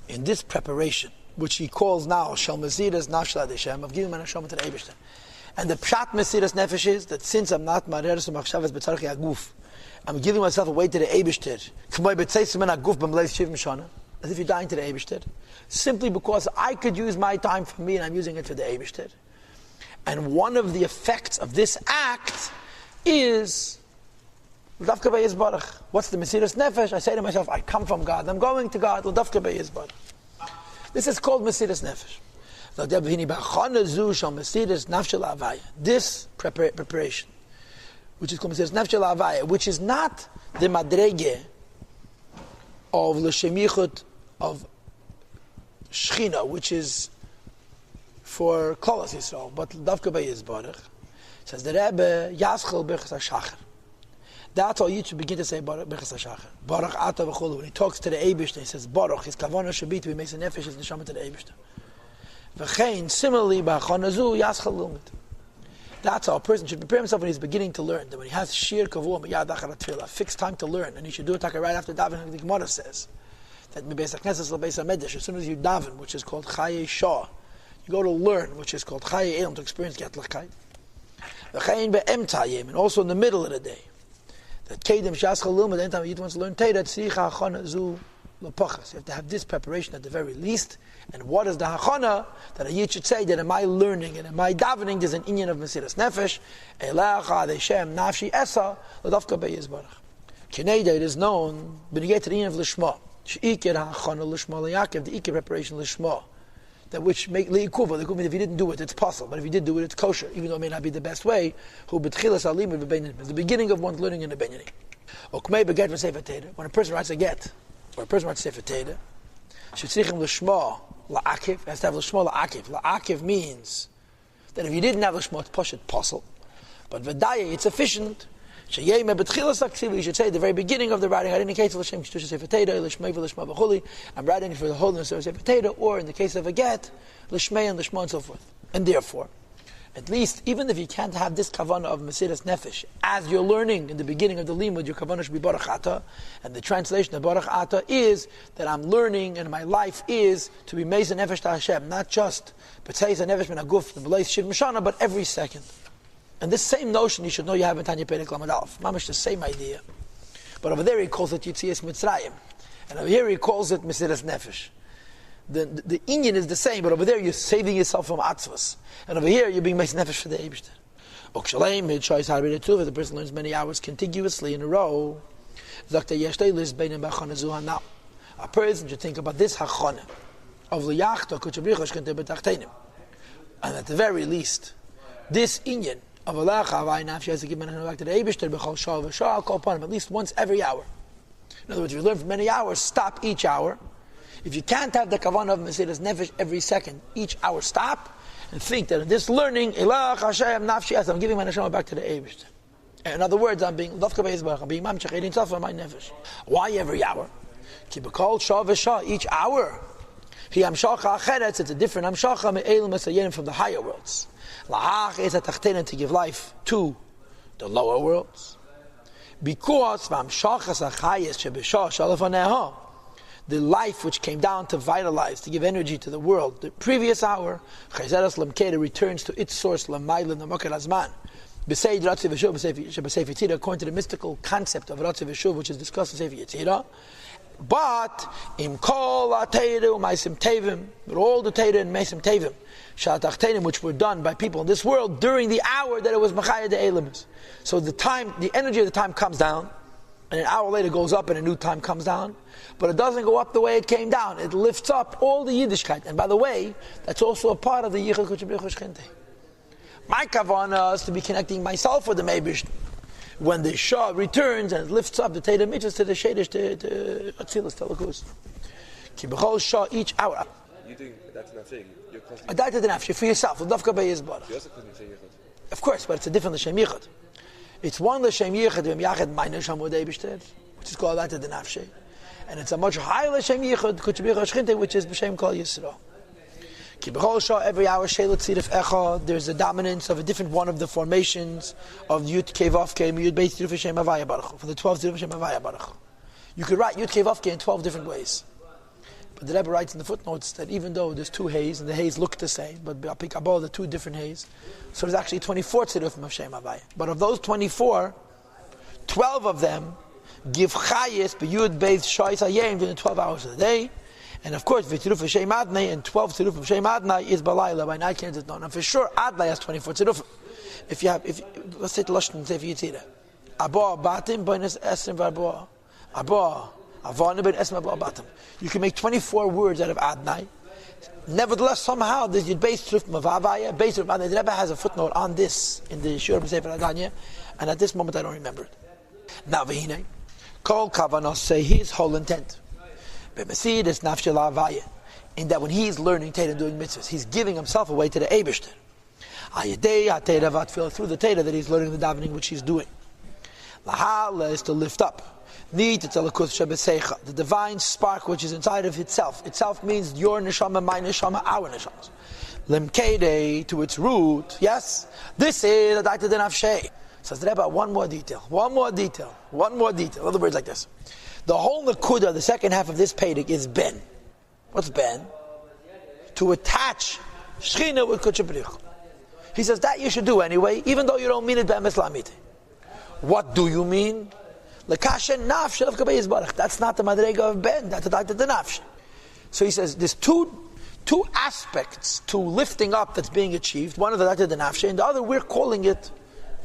In this preparation, which he calls now Shel Mesiras Nafsh L'Hashem, of giving my neshama to the Eibishter. And the Pshat Mesiras Nefesh is that since I'm not Mareres Machshavas B'Tzarchi Aguf, I'm giving myself away to the Eibishter, as if you're dying to the Eibishter, simply because I could use my time for me and I'm using it for the Eibishter. And one of the effects of this act is L'Davka Be'Yizbarach. What's the Mesiras Nefesh? I say to myself, I come from God, I'm going to God, L'Davka Be'Yizbarach. This is called Mesiras Nefesh. This preparation, which is called Mesiras Nefesh, which is not the madrege of l'shem yichud of Shechina, which is for Klolos Yisrael, but Davka Be'Yizbarach, says the Rebbe, Yaschel Birchas HaShachar. That's all you should begin to say Birchas HaShachar. Baruch Ata V'chulu. When he talks to the Eibishter, he says Baruch, his kavanah should be to be Mesiras Nefesh, his neshama to the Eibishter. V'chein, similarly, B'achon Azu, Yaschel Lumit. That's how a person should prepare himself when he's beginning to learn. That when he has Shir Kavua, Miyad Achar Tefillah, fixed time to learn, and he should do it right after davening. The Gemara says that Beis HaKnesses Beis HaMedrash, as soon as you daven, which is called Chaye Shah, you go to learn, which is called Chaye Elam, to experience Getlachkeit. V'chein Be'emtayim, and also in the middle of the day. That Kedem Shaschal Lumit, anytime you want to learn Teda, Tzricha Hachana Zu L'Pachas. You have to have this preparation at the very least. And what is the hachana that a yid should say that in my learning and in my davening there's an inyan of Mesiras Nefesh, Elecha Adeshem Nafshi Esa L'Davka Be'Yizbarach. Kineda, it is known, when you get to the inyan of Lishma, She'ikir hachana Lishma L'Yakev, the Ikir preparation Lishma, that which make L'Yikuva, the if you didn't do it, it's possible, but if you did do it, it's kosher, even though it may not be the best way, Hu B'tchilas Alim B'Beinin, it's the beginning of one's learning in the Benyani. Okmei Beget V'Sefer Teda, when a person writes a get, or a person writes Sefer Teda, She'tzrichim Lishma La'akiv, has to have Lishma La'akiv. La'akiv means that if you didn't have Lishma, it's Poshet Posel. But V'daya, it's sufficient. She'yeme B'tchilas Aksiv, you should say at the very beginning of the writing, I didn't indicate L'Shem K'shtush Sefer Teda, L'Shmei V'Lishma V'chuli, I'm writing for the holiness of Sefer Teda, or in the case of a get, L'Shmei and Lishma and so forth. And therefore, at least, even if you can't have this kavanah of Mesiras Nefesh, as you're learning in the beginning of the limud, your kavanah should be Baruch Ata, and the translation of Baruch Ata is that I'm learning, and my life is to be Mesiras Nefesh to Hashem, not just B'tzeis Nefesh Min Aguf, the B'leis Shir Mishana, but every second. And this same notion you should know you have in Tanya Perek Lamed Aleph. Mamash the same idea. But over there he calls it Yitzias Mitzrayim, and over here he calls it Mesiras Nefesh. The inyan is the same, but over there you're saving yourself from atzvos, and over here you're being Mesiras Nefesh for the Eibishter. If the person learns many hours contiguously in a row, a person should think about this hachana of liyachta, and at the very least, this inyan of alacha she has to give back to the Eibishter b'chol shah v'shah, call upon him at least once every hour. In other words, if you learn for many hours, stop each hour. If you can't have the kavanah of Mesiras Nefesh every second, each hour stop, and think that in this learning, Elach Hashem Nafshi As, I'm giving my neshama back to the Eibishter. In other words, I'm being L'Davka Be'Yizbarach, I'm being Mamshech Eidin Tzaf my Nefesh. Why every hour? Ki b'kol shah v'shah, each hour. Ki Amshacha Acheretz, it's a different Amshacha Me'elim Esayenim from the higher worlds. La'ach is a tachtenin to give life to the lower worlds. Because V'amshachas Achayes Shebeshah Shalafaneha, the life which came down to vitalize, to give energy to the world, the previous hour, Chayzeres Lamkeda returns to its source, Lamayla Namakar Azman. B'seid Ratzi V'shuv, B'seif Yitzira, according to the mystical concept of Ratzi V'shuv, which is discussed in Sefer Yitzira. But, Im Kol HaTeira U'Maisim Tevim, but all the Teira and Maisim Tevim, Shatachtenim, which were done by people in this world during the hour that it was Machaya de Elimus. So the time, the energy of the time comes down, and an hour later goes up and a new time comes down, but it doesn't go up the way it came down. It lifts up all the Yiddishkeit. And by the way, that's also a part of the Yichud Kutzibich Shchinte. My kavanah is to be connecting myself with the Meibish. When the Shah returns and it lifts up the Teda Mitzvahs to the Shadish, to Atzilus, to Lakus. Ki b'chol Shah each hour. You're doing that's not saying. You're constantly... Adai to the nafshi, for yourself. L'Davka Be'Yizbarach. You're also constantly saying Yichud. Of course, but it's a different L'Shem Yichud. It's one L'Shem Yichud, V'im Yachid Ma'inah Sham Udei B'Shted, which is called Adai to the nafshi. And it's a much higher L'Shem Yichud, Kutzibich Shchinte, which is B'Shem Kol Yisrael. Ki b'chol Shah, every hour, Sheila Tzirif Echa, there's a dominance of a different one of the formations of Yud Kei Vav Kei, Yud Beis Tzirif Hashem Havaya Baruch, for the 12 Tzirif Hashem Havaya Baruch. You could write Yud Kei Vav Kei in 12 different ways. But the Rebbe writes in the footnotes that even though there's two hays, and the hays look the same, but B'Apik Abba, the two different hays, so there's actually 24 tzirufim of Shem Havaya. But of those 24, 12 of them give chayis b'yud beis shoyis hayim during the 12 hours of the day. And of course, v'tziruf of Shem Adnai, and 12 tziruf of Shem Adnai is balayla. By night can't it not. Now for sure, Adnai has 24 tzirufim. Let's say the Lashon and say for Yitzira. Abba batim b'nes esrim v'abba. Abba. You can make 24 words out of Adnai. Nevertheless, somehow there's your base truth of Havaya, base truth of Adnai. The Rebbe has a footnote on this in the Shur B'Sefer Tanya, and at this moment I don't remember it. Now, v'hinei, kol kavanos, say his whole intent. B'mesid es nafshel Havaya, in that when he's learning Torah and doing mitzvahs, he's giving himself away to the Eibishter. Ayedei ha-Torah vatfil, through the Torah that he's learning the davening which he's doing. Lahala is to lift up. The divine spark which is inside of itself. Itself means your neshama, my neshama, our neshamas. Lemkede, to its root. Yes, this is Adaita de Nafshei. Says the Rebbe, one more detail. In other words, like this. The whole Nakuda, the second half of this Pedic, is Ben. What's Ben? To attach Shechina with Kodesh Baruch. He says that you should do anyway, even though you don't mean it Be'emes Lamite. What do you mean? That's not the madrega of Ben. That's the nafsh. So he says there's two aspects to lifting up that's being achieved. One of the nafsh, and the other we're calling it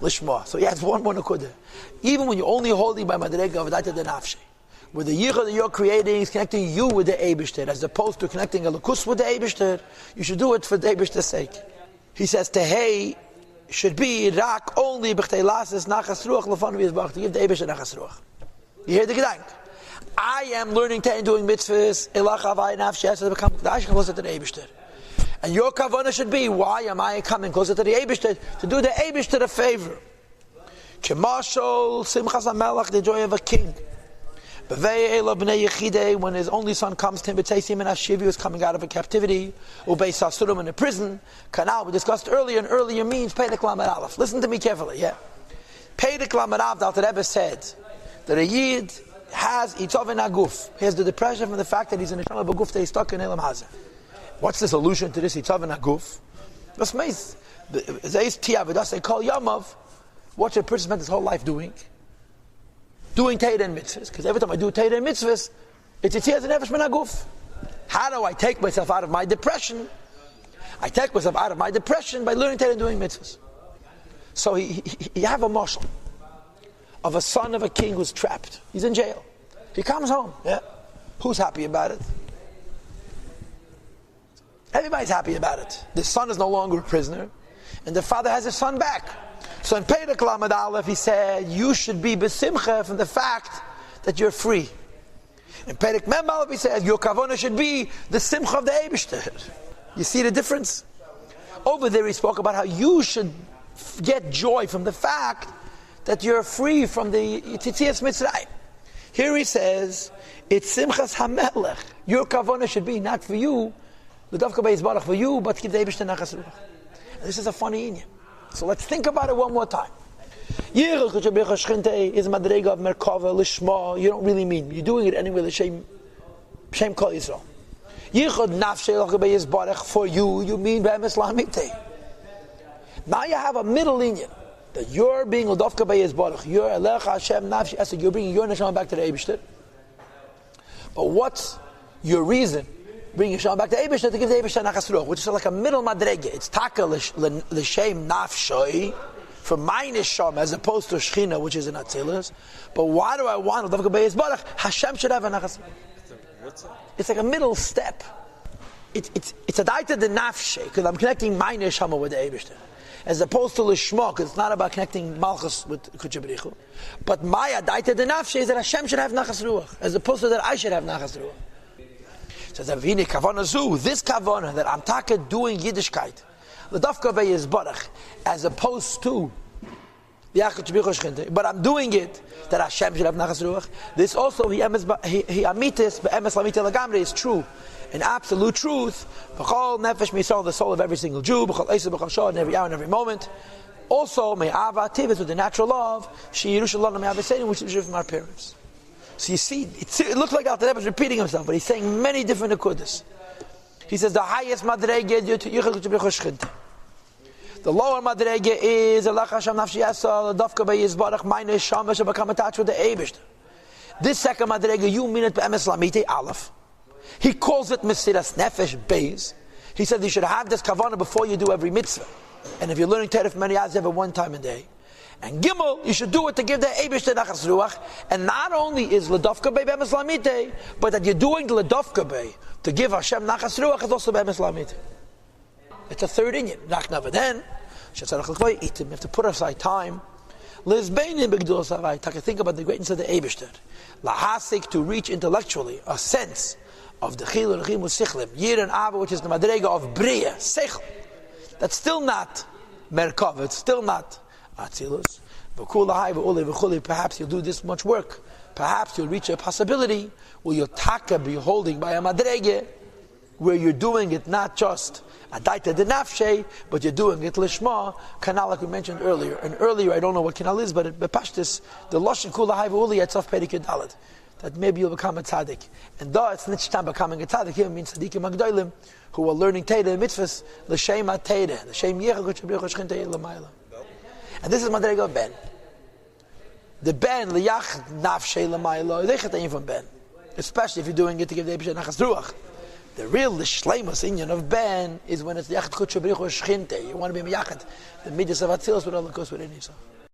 lishma. So he adds one more nakuda. Even when you're only holding by madrega of the nafsh, where the yichud that you're creating is connecting you with the Eibishter, as opposed to connecting a lukus with the Eibishter, you should do it for the Eibishter's sake. He says tehei should be rak only b'chtei lasis nachas ruach l'fanu v'yizbach, to give the Eibishter nachas ruach. You hear the gedank? I am learning Torah and doing mitzvahs, elach havai nafshi, to become closer to the Eibishter. And your kavanah should be, why am I coming closer to the Eibishter? To do the Eibishter a favor. Kemashol simchas hamelach, the joy of a king. When his only son comes to him, he was coming out of a captivity, in a prison. Kanal, we discussed earlier, and earlier means Pedek Lamed Aleph. Listen to me carefully, yeah? Pedek Lamed Aleph, the Alter Rebbe said that a Yid has Itzoven Aguf. He has the depression from the fact that he's in a Neshama Baguf, that he's stuck in Elam Hazeh. What's the solution to this Itzoven Aguf? That's meis. Zeis Tiyavidas, they call Yamav. What should a person spend his whole life doing? Doing Torah and mitzvahs, because every time I do Torah and mitzvahs, it's Yitzias and Nefesh Min HaGuf. How do I take myself out of my depression? I take myself out of my depression by learning Torah and doing mitzvahs. So you have a marshal of a son of a king who's trapped. He's in jail. He comes home. Yeah, who's happy about it? Everybody's happy about it. The son is no longer a prisoner, and the father has his son back. So in Pedek Lamed Aleph, he said, you should be besimcha from the fact that you're free. In Pedek Mem Aleph, he said, your kavanah should be the simcha of the Eibishter. You see the difference? Over there, he spoke about how you should get joy from the fact that you're free from the Titzias Mitzrayim. Here he says, it's simchas hamelech. Your kavanah should be not for you, the dafka beis barach for you, but give the Eibishter nachas ruach. This is a funny inyan. So let's think about it one more time. Yichud Kodesh Baruch Hu is madrega of merkava lishma. You don't really mean. You're doing it anyway. L'shem kol Yisrael. Yichud nafshei l'chabei yizbarach for you. You mean be'emes la'amitei. Now you have a middle inyan that you're being l'davka be'yizbarach. You're elecha Hashem nafshi esed. You're bringing your neshama back to the Eibishter. But what's your reason? Bring Yeshua back to Eibishter to give the Eibishter nachas ruach, which is like a middle madrege. It's taka l'shem nafshoi, for my neshama, as opposed to Shechina, which is an atzilus. But why do I want l'davka be'ez barach? Hashem should have a nachas ruach. It's like a middle step. It's a daita de nafshe, because I'm connecting my neshama with the Eibishter, as opposed to l'shma, because it's not about connecting malchus with Kodesh Baruch Hu. But my daita de nafshe is that Hashem should have nachas ruach, as opposed to that I should have nachas ruach. Says this kavana that I'm taka doing Yiddishkeit, l'dafka be'yizbarach, as opposed to but I'm doing it that Hashem should have nachas ruach. This also he amitis be'emes lamite lagamri is true, in absolute truth. B'chol nefesh misal, the soul of every single Jew, b'chol eisa b'chol shah, in every hour and every moment. Also may ava tivus, with the natural love, she Yerushalayim me'aveseinu, which is from our parents. So you see, it looks like Alter Rebbe is repeating himself, but he's saying many different nekudas. He says the highest madrege the lower madrege is Allah Hashem nafshi yasal dafka bei yizbarach meine shama shall become attached with the Eibishter. This second madrege you mean it be'emes lamite aleph. He calls it mesiras nefesh beis. He said you should have this kavanah before you do every mitzvah. And if you're learning Torah for many hours, you have it one time a day. And Gimel, you should do it to give the Eibishter nachas ruach. And not only is ledafka bei be'emes lamite, but that you're doing the ledafka bei to give Hashem nachas ruach is also be'emes lamite. It's a third inyan. Then, you have to put aside time. Think about the greatness of the Eibishter. Lahasik, to reach intellectually a sense of the chilul rechimu sichlim, yir and ava, which is the madrega of bria, sechel. That's still not merkava, it's still not atzilus. Perhaps you'll do this much work. Perhaps you'll reach a possibility where you'll be holding by a madrege, where you're doing it not just adaita de nafshe, but you're doing it lishma, kanal like we mentioned earlier. And earlier, I don't know what kanal is, but it bepashtis, the loshen kula haiva uli yatzaf perikud dalet, that maybe you'll become a tzaddik. And though it's not time becoming a tzaddik, here means tzaddikim agdolim, who are learning Torah mitzvahs, l'shem ha-Torah, l'shem yechakot shabriach shchin l'mayla. And this is madrega of ben. The ben, l'yach nafshe l'mayla, lechet from ben. Especially if you're doing it to give the Eibishter nachas ruach. The real shleimus inyan of ben is when it's yachad kutcha b'richu shchinte. You want to be miyachad the midas of atzilus with all the goes within yourself.